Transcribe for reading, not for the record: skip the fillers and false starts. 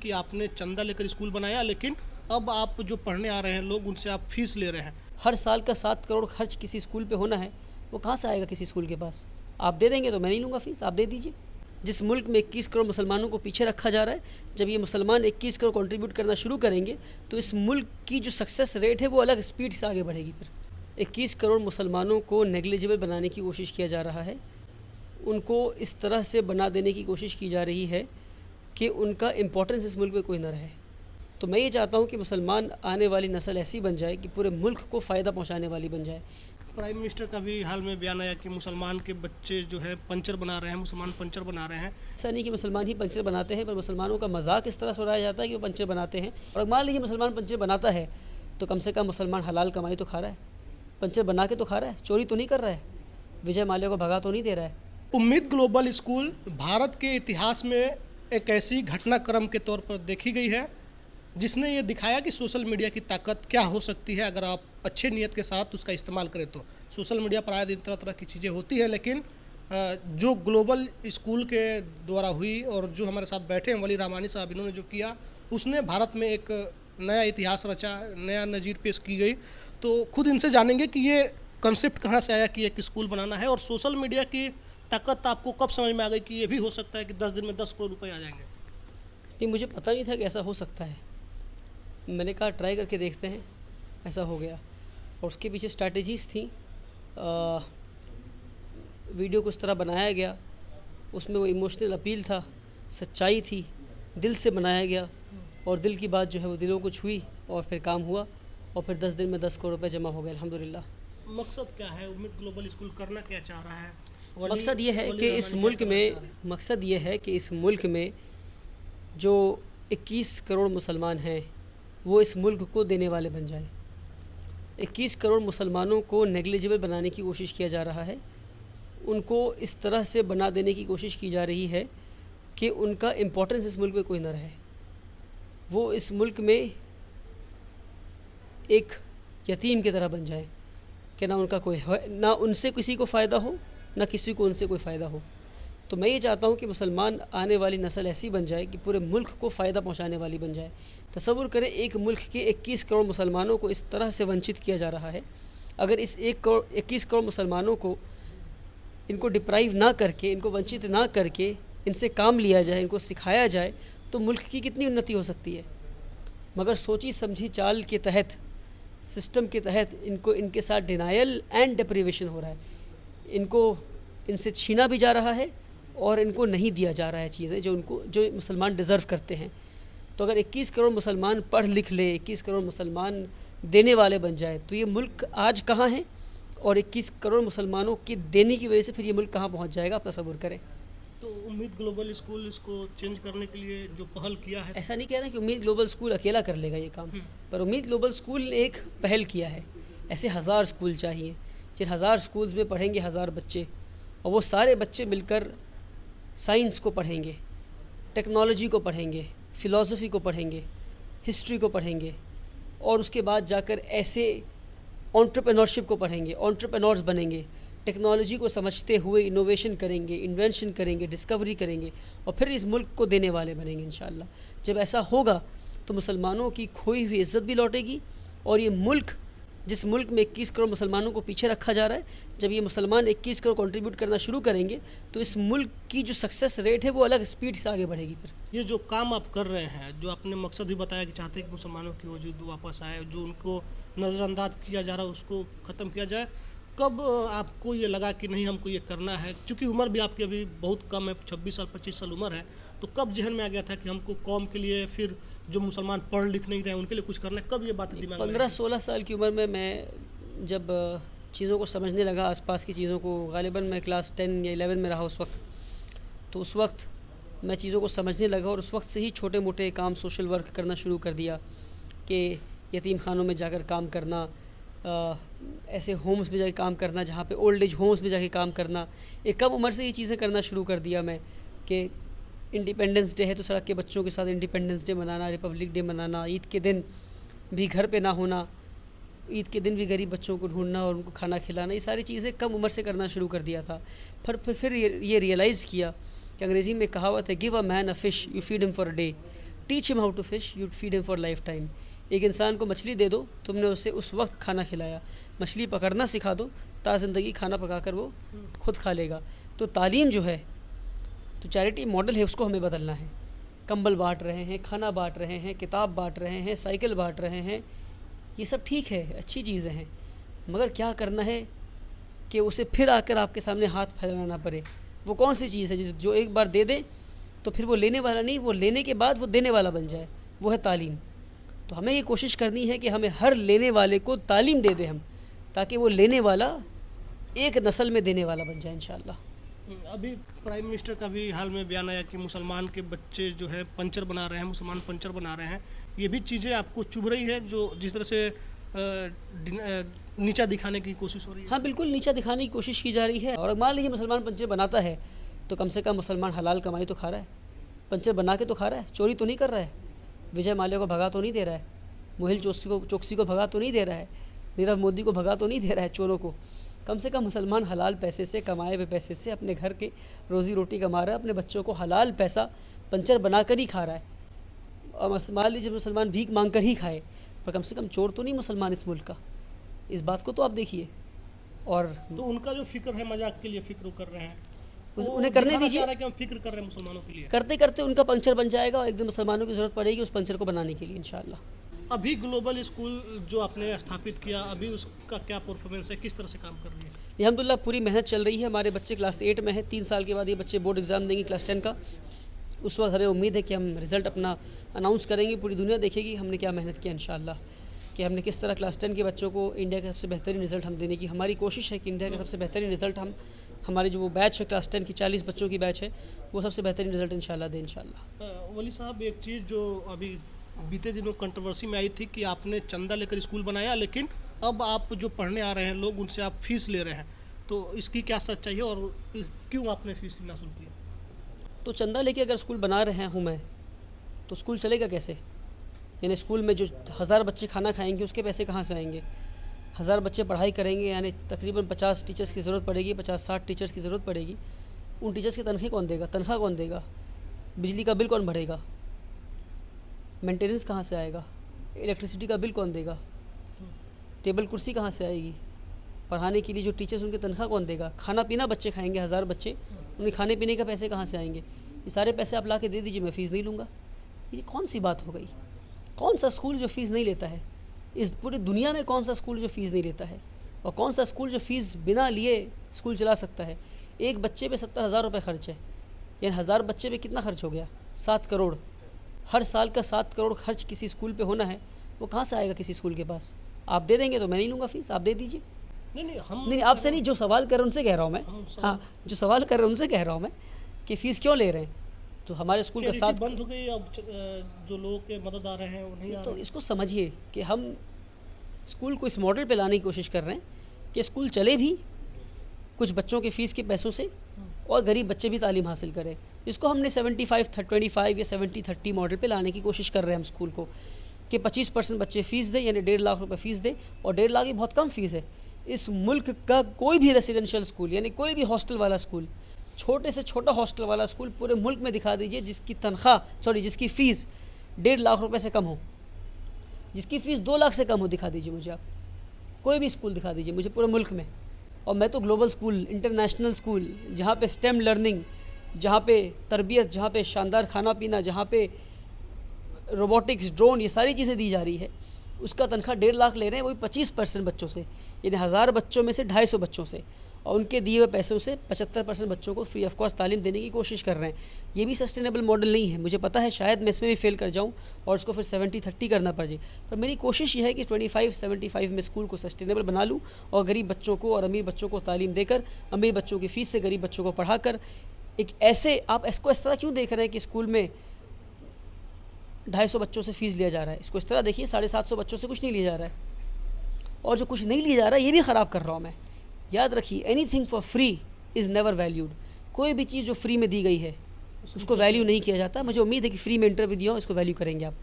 कि आपने चंदा लेकर स्कूल बनाया, लेकिन अब आप जो पढ़ने आ रहे हैं लोग, उनसे आप फीस ले रहे हैं। हर साल का 7 करोड़ खर्च किसी स्कूल पे होना है, वो कहाँ से आएगा किसी स्कूल के पास? आप दे देंगे तो मैं नहीं लूँगा फीस, आप दे दीजिए। जिस मुल्क में 21 करोड़ मुसलमानों को पीछे रखा जा रहा है, जब ये मुसलमान 21 करोड़ कंट्रीब्यूट करना शुरू करेंगे तो इस मुल्क की जो सक्सेस रेट है वो अलग स्पीड से आगे बढ़ेगी। फिर 21 करोड़ मुसलमानों को नेग्लिजिबल बनाने की कोशिश किया जा रहा है, उनको इस तरह से बना देने की कोशिश की जा रही है कि उनका इम्पोर्टेंस इस मुल्क में कोई ना रहे। तो मैं ये चाहता हूँ कि मुसलमान आने वाली नस्ल ऐसी बन जाए कि पूरे मुल्क को फ़ायदा पहुँचाने वाली बन जाए। प्राइम मिनिस्टर का भी हाल में बयान आया कि मुसलमान के बच्चे जो है पंचर बना रहे हैं, मुसलमान पंचर बना रहे हैं। ऐसा नहीं कि मुसलमान ही पंचर बनाते हैं, पर मुसलमानों का मजाक इस तरह से उड़ाया जाता है कि वो पंचर बनाते हैं। और मान लीजिए मुसलमान पंचर बनाता है तो कम से कम मुसलमान हलाल कमाई तो खा रहा है, पंचर बना के तो खा रहा है, चोरी तो नहीं कर रहा है, विजय माल्या को भगा तो नहीं दे रहा है। उम्मीद ग्लोबल स्कूल भारत के इतिहास में एक ऐसी घटनाक्रम के तौर पर देखी गई है जिसने ये दिखाया कि सोशल मीडिया की ताकत क्या हो सकती है अगर आप अच्छे नियत के साथ उसका इस्तेमाल करें तो। सोशल मीडिया पर आए दिन तरह तरह की चीज़ें होती है, लेकिन जो ग्लोबल स्कूल के द्वारा हुई और जो हमारे साथ बैठे हैं वली रहमानी साहब, इन्होंने जो किया उसने भारत में एक नया इतिहास रचा, नया नज़ीर पेश की गई। तो खुद इनसे जानेंगे कि ये कंसेप्ट कहाँ से आया कि एक स्कूल बनाना है, और सोशल मीडिया की ताकत आपको कब समझ में आ गई कि ये भी हो सकता है कि 10 दिन में 10 करोड़ रुपए आ जाएंगे। नहीं, मुझे पता नहीं था कि ऐसा हो सकता है। मैंने कहा ट्राई करके देखते हैं, ऐसा हो गया। और उसके पीछे स्ट्रैटेजीज़ थी। वीडियो को उस तरह बनाया गया, उसमें वो इमोशनल अपील था, सच्चाई थी, दिल से बनाया गया, और दिल की बात जो है वो दिलों को छुई और फिर काम हुआ, और फिर 10 दिन में 10 करोड़ रुपए जमा हो गए अल्हम्दुलिल्लाह। मकसद क्या है? उम्मीद ग्लोबल स्कूल करना क्या चाह रहा है? मकसद ये है कि इस मुल्क में जो 21 करोड़ मुसलमान हैं वो इस मुल्क को देने वाले बन जाए। 21 करोड़ मुसलमानों को नेग्लिजिबल बनाने की कोशिश किया जा रहा है, उनको इस तरह से बना देने की कोशिश की जा रही है कि उनका इम्पोर्टेंस इस मुल्क में कोई ना रहे। वो इस मुल्क में एक यतीम की तरह बन जाए कि ना उनका कोई ना उनसे किसी को फ़ायदा हो, ना किसी को उनसे कोई फ़ायदा हो। तो मैं ये चाहता हूँ कि मुसलमान आने वाली नस्ल ऐसी बन जाए कि पूरे मुल्क को फ़ायदा पहुँचाने वाली बन जाए। तसव्वुर करें, एक मुल्क के 21 करोड़ मुसलमानों को इस तरह से वंचित किया जा रहा है। अगर इस 21 करोड़ मुसलमानों को इनको डिप्राइव ना करके, इनको वंचित ना करके इनसे काम लिया जाए, इनको सिखाया जाए, तो मुल्क की कितनी उन्नति हो सकती है। मगर सोची समझी चाल के तहत, सिस्टम के तहत इनको इनके साथ डिनायल एंड डिप्रीवेशन हो रहा है। इनको इनसे छीना भी जा रहा है और इनको नहीं दिया जा रहा है चीज़ें जो मुसलमान डिज़र्व करते हैं। तो अगर 21 करोड़ मुसलमान पढ़ लिख ले, 21 करोड़ मुसलमान देने वाले बन जाए, तो ये मुल्क आज कहाँ है, और 21 करोड़ मुसलमानों के देने की वजह से फिर ये मुल्क कहाँ पहुँच जाएगा, आप तसव्वुर करें। तो उम्मीद ग्लोबल स्कूल इसको चेंज करने के लिए जो पहल किया है, ऐसा नहीं कह रहा कि उम्मीद ग्लोबल स्कूल अकेला कर लेगा ये काम, पर उम्मीद ग्लोबल स्कूल ने एक पहल किया है। ऐसे 1000 स्कूल चाहिए, जिन 1000 स्कूल्स में पढ़ेंगे 1000 बच्चे, और वो सारे बच्चे मिलकर साइंस को पढ़ेंगे, टेक्नोलॉजी को पढ़ेंगे, फ़िलासफ़ी को पढ़ेंगे, हिस्ट्री को पढ़ेंगे, और उसके बाद जाकर ऐसे एंटरप्रेन्योरशिप को पढ़ेंगे, एंटरप्रेन्योर्स बनेंगे, टेक्नोलॉजी को समझते हुए इनोवेशन करेंगे, इन्वेंशन करेंगे, डिस्कवरी करेंगे, और फिर इस मुल्क को देने वाले बनेंगे इंशाअल्लाह। जब ऐसा होगा तो मुसलमानों की खोई हुई इज़्ज़त भी लौटेगी, और ये मुल्क, जिस मुल्क में 21 करोड़ मुसलमानों को पीछे रखा जा रहा है, जब ये मुसलमान 21 करोड़ कंट्रीब्यूट करना शुरू करेंगे तो इस मुल्क की जो सक्सेस रेट है वो अलग स्पीड से आगे बढ़ेगी। फिर ये जो काम आप कर रहे हैं, जो आपने मकसद भी बताया कि चाहते हैं कि मुसलमानों की वजूद वापस आए, जो उनको नज़रअंदाज किया जा रहा है उसको ख़त्म किया जाए, कब आपको ये लगा कि नहीं हमको ये करना है? क्योंकि उम्र भी आपकी अभी बहुत कम है, 26 साल 25 साल उम्र है, तो कब जहन में आ गया था कि हमको कौम के लिए, फिर जो मुसलमान पढ़ लिख नहीं रहे उनके लिए कुछ करना है? कब ये बात दिमाग में? 15-16 साल की उम्र में मैं जब चीज़ों को समझने लगा, आसपास की चीज़ों को, ग़ालिबन मैं क्लास 10 या 11 में रहा उस वक्त, तो उस वक्त मैं चीज़ों को समझने लगा, और उस वक्त से ही छोटे मोटे काम, सोशल वर्क करना शुरू कर दिया कि यतीम खानों में जाकर काम करना, ऐसे होम्स में जाके काम करना, जहाँ पे ओल्ड एज होम्स में जाके काम करना। एक कम उम्र से ये चीज़ें करना शुरू कर दिया मैं कि इंडिपेंडेंस डे है तो सड़क के बच्चों के साथ इंडिपेंडेंस डे मनाना, रिपब्लिक डे मनाना, ईद के दिन भी घर पे ना होना, ईद के दिन भी गरीब बच्चों को ढूंढना और उनको खाना खिलाना, ये सारी चीज़ें कम उम्र से करना शुरू कर दिया था। फिर ये रियलाइज़ किया कि अंग्रेज़ी में कहावत है, give a man a fish you feed him for a day, teach him how to fish, you feed him for life time. एक इंसान को मछली दे दो, तुमने उसे उस वक्त खाना खिलाया। मछली पकड़ना सिखा दो, ता ज़िंदगी खाना पकाकर वो खुद खा लेगा। तो तालीम जो है, तो चैरिटी मॉडल है, उसको हमें बदलना है। कंबल बांट रहे हैं, खाना बांट रहे हैं, किताब बांट रहे हैं, साइकिल बांट रहे हैं, ये सब ठीक है, अच्छी चीज़ें हैं, मगर क्या करना है कि उसे फिर आकर आपके सामने हाथ फैलाना पड़े। वो कौन सी चीज़ है जो एक बार दे दे तो फिर वो लेने वाला नहीं, वो लेने के बाद वो देने वाला बन जाए, वो है तालीम। तो हमें ये कोशिश करनी है कि हमें हर लेने वाले को तालीम दे दें हम, ताकि वो लेने वाला एक नस्ल में देने वाला बन जाए इंशाअल्लाह। अभी प्राइम मिनिस्टर का भी हाल में बयान आया कि मुसलमान के बच्चे जो है पंचर बना रहे हैं, मुसलमान पंचर बना रहे हैं। ये भी चीज़ें आपको चुभ रही है, जो जिस तरह से नीचा दिखाने की कोशिश हो रही है? हाँ बिल्कुल, नीचा दिखाने की कोशिश की जा रही है। और मान लीजिए मुसलमान पंचर बनाता है तो कम से कम मुसलमान हलाल कमाई तो खा रहा है, पंचर बना के तो खा रहा है, चोरी तो नहीं कर रहा है, विजय माल्या को भगा तो नहीं दे रहा है, मोहिल चोकसी को भगा तो नहीं दे रहा है, नीरव मोदी को भगा तो नहीं दे रहा है चोरों को। कम से कम मुसलमान हलाल पैसे से, कमाए हुए पैसे से अपने घर के रोज़ी रोटी कमा रहा है, अपने बच्चों को हलाल पैसा पंचर बना कर ही खा रहा है। और मान लीजिए मुसलमान भीख मांग कर ही खाए, पर कम से कम चोर तो नहीं मुसलमान इस मुल्क का। इस बात को तो आप देखिए। और तो उनका जो फिक्र है, मजाक के लिए फिक्र कर रहे हैं, उन्हें करने दीजिए। कि हम फिक्र कर रहे हैं मुसलमानों के लिए। करते करते उनका पंचर बन जाएगा और एक दिन मुसलमानों की ज़रूरत पड़ेगी उस पंचर को बनाने के लिए इंशाअल्लाह। अभी ग्लोबल स्कूल जो आपने स्थापित किया, अभी उसका क्या परफॉर्मेंस है, किस तरह से काम कर रही है? अल्हम्दुलिल्लाह पूरी मेहनत चल रही है। हमारे बच्चे क्लास 8 में हैं, 3 साल के बाद ये बच्चे बोर्ड एग्ज़ाम देंगे क्लास 10 का। उस वक्त हमें उम्मीद है कि हम रिज़ल्ट अपना अनाउंस करेंगे, पूरी दुनिया देखेगी हमने क्या मेहनत किया इंशाअल्लाह, कि हमने किस तरह क्लास 10 के बच्चों को इंडिया का सबसे बेहतरीन रिज़ल्ट हम देने की हमारी कोशिश है कि इंडिया का सबसे बेहतरीन रिज़ल्ट हम, हमारे जो वो बैच है क्लास 10 की 40 बच्चों की बैच है, वो सबसे बेहतरीन रिज़ल्ट इंशाअल्लाह दें इंशाअल्लाह। वली साहब, एक चीज़ जो अभी बीते दिनों कंट्रोवर्सी में आई थी कि आपने चंदा लेकर स्कूल बनाया, लेकिन अब आप जो पढ़ने आ रहे हैं लोग, उनसे आप फीस ले रहे हैं, तो इसकी क्या सच्चाई है और क्यों आपने फीस लेना शुरू किया? तो चंदा लेके अगर स्कूल बना रहे हूँ मैं, तो स्कूल चलेगा कैसे? यानी स्कूल में जो 1000 बच्चे खाना खाएंगे उसके पैसे कहाँ से आएंगे? 1000 बच्चे पढ़ाई करेंगे, यानी तकरीबन 50 टीचर्स की ज़रूरत पड़ेगी, 50-60 टीचर्स की ज़रूरत पड़ेगी। उन टीचर्स की तनख्वाह कौन देगा? तनख्वाह कौन देगा? बिजली का बिल कौन भरेगा? मेंटेनेंस कहाँ से आएगा? इलेक्ट्रिसिटी का बिल कौन देगा? टेबल कुर्सी कहाँ से आएगी? पढ़ाने के लिए जो टीचर्स, उनकी तनख्वाह कौन देगा? खाना पीना बच्चे खाएंगे, 1000 बच्चे, उन्हें खाने पीने का पैसे कहाँ से आएंगे? ये सारे पैसे आप ला के दे दीजिए, मैं फ़ीस नहीं लूँगा। ये कौन सी बात हो गई? कौन सा स्कूल जो फ़ीस नहीं लेता है? इस पूरी दुनिया में कौन सा स्कूल जो फ़ीस नहीं लेता है? और कौन सा स्कूल जो फ़ीस बिना लिए स्कूल चला सकता है? एक बच्चे पे 70,000 रुपये खर्च है, यानी 1000 बच्चे पे कितना खर्च हो गया? 7 करोड़। हर साल का 7 करोड़ खर्च किसी स्कूल पे होना है, वो कहाँ से आएगा किसी स्कूल के पास? आप दे देंगे तो मैं नहीं लूँगा फ़ीस, आप दे दीजिए। नहीं, आपसे नहीं, जो सवाल कर रहे हैं उनसे कह रहा हूँ मैं। हाँ, जो सवाल कर रहे हैं उनसे कह रहा हूँ मैं कि फ़ीस क्यों ले रहे हैं? तो हमारे स्कूल का साथ बंद हो गई, अब जो लोगों के मदद आ रहे हैं वो नहीं आ तो रहे। इसको समझिए कि हम स्कूल को इस मॉडल पे लाने की कोशिश कर रहे हैं कि स्कूल चले भी कुछ बच्चों के फ़ीस के पैसों से और गरीब बच्चे भी तालीम हासिल करें। इसको हमने 75-25 या 70-30 मॉडल पे लाने की कोशिश कर रहे हैं हम स्कूल को, कि 25% बच्चे फ़ीस दें, यानी 1.5 लाख रुपये फ़ीस दें। और 1.5 लाख ही बहुत कम फ़ीस है। इस मुल्क का कोई भी रेसिडेंशियल स्कूल, यानी कोई भी हॉस्टल वाला स्कूल, छोटे से छोटा हॉस्टल वाला स्कूल पूरे मुल्क में दिखा दीजिए जिसकी फ़ीस 1.5 लाख रुपए से कम हो, जिसकी फ़ीस 2 लाख से कम हो, दिखा दीजिए मुझे आप। कोई भी स्कूल दिखा दीजिए मुझे पूरे मुल्क में। और मैं तो ग्लोबल स्कूल, इंटरनेशनल स्कूल, जहाँ पे स्टेम लर्निंग, जहाँ पे तरबियत, जहाँ पे शानदार खाना पीना, जहाँ पे रोबोटिक्स, ड्रोन, ये सारी चीज़ें दी जा रही है, उसका तनख्वाह 1.5 लाख ले रहे हैं, वही 25% बच्चों से, यानी 1000 बच्चों में से 250 बच्चों से, और उनके दिए हुए पैसों से 75% बच्चों को फ्री ऑफ कॉस्ट तालीम देने की कोशिश कर रहे हैं। ये भी सस्टेनेबल मॉडल नहीं है, मुझे पता है, शायद मैं इसमें भी फेल कर जाऊं और इसको फिर 70-30 करना पड़ जाए, पर मेरी कोशिश ये है कि 25-75 में स्कूल को सस्टेनेबल बना लूँ और गरीब बच्चों को और अमीर बच्चों को तालीम देकर, अमीर बच्चों की फ़ीस से गरीब बच्चों को पढ़ाकर एक ऐसे, आप इसको इस तरह क्यों देख रहे हैं कि स्कूल में 250 बच्चों से फ़ीस लिया जा रहा है? इसको इस तरह देखिए, 750 बच्चों से कुछ नहीं लिया जा रहा है, और जो कुछ नहीं लिया जा रहा है ये भी ख़राब कर रहा हूँ मैं। याद रखिए, anything for free is never valued. कोई भी चीज़ जो फ्री में दी गई है उसको वैल्यू नहीं किया जाता। मुझे उम्मीद है कि फ्री में इंटरव्यू दिया हो, इसको वैल्यू करेंगे आप।